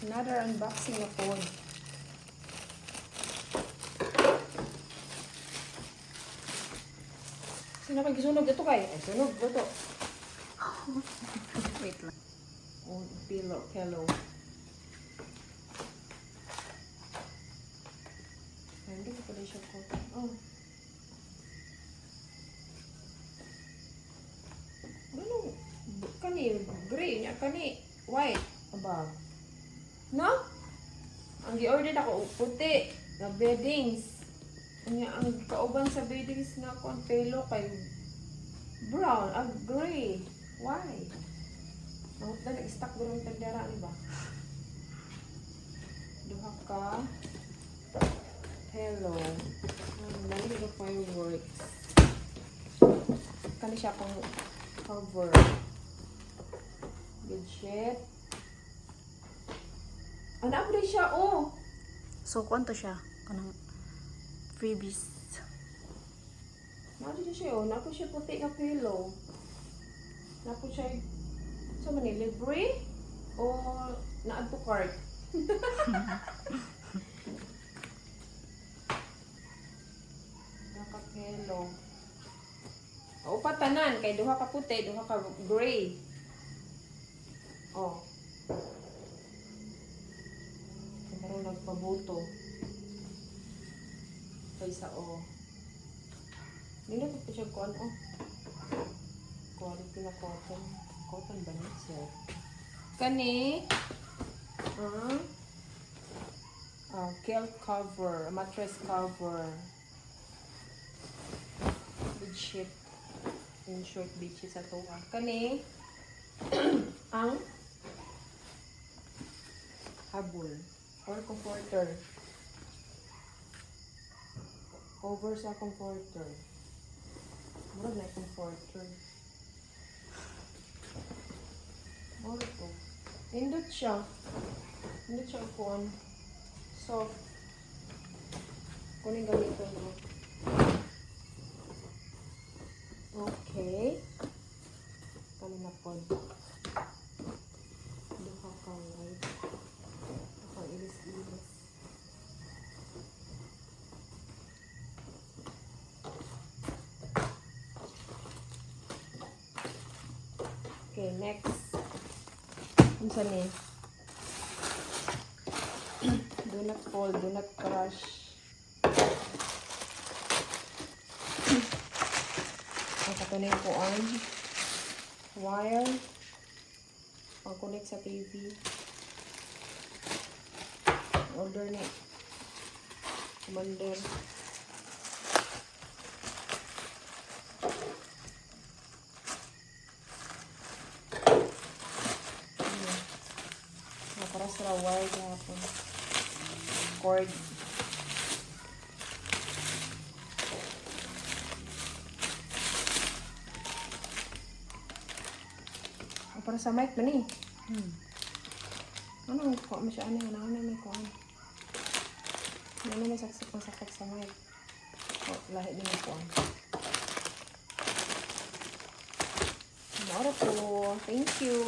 Another unboxing na phone. Sino kayo gisunog ito kay? Ay, sunog. Ito. Wait lang. Oh, pillow. Ay, hindi ko pala siya ko. Oh. Ano? Kani, gray niya. Kani, white. Above. No? Ang gi-order ako, puti. Na beddings. Ang kauban sa beddings nga ko, ang pelo kay brown, gray. Why? Ang na nag-stack doon ang tagdara, ano ba? Duha ka. Hello. Lagi ka fireworks. Kani siya pang cover. Good shit. Ano ako rin siya, oh! So, kwanto siya? Kanang freebies. Nato siya, oh. Napo siya puti na pillow. Napo siya, sa man libre? O na-add to cart? Naka-pillow. O, patanan. Kay duha ka puti, duha ka gray. Oh. Pero nagpabuto. Kaysa, oh. Nila ko pa siya kuhan, oh. Quality na cotton. Cotton ba na siya? Kani, quilt cover, mattress cover, bedsheet, in short bedsheet sa tuwa. Kani, ang habol or comforter. Cover sa comforter. Murag na comforter. Murag po. Indot siya. Indot siya kuan. Soft. Kunin ganito no. Okay. Kami na po. Duha ka right. Duha ilis-ilis. Okay, next. Unsa ni? Do not fall, do not crush. Ang katunay ko on wire pang connect sa TV. Order ni Commander. Para sa wire gapon. Cord. Para sa mic man eh. Ano ko mo siya ano may ko. Ano may saksak sa mic. Oh, lahi din ko. Mara po. Thank you.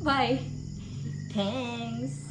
Bye! Thanks!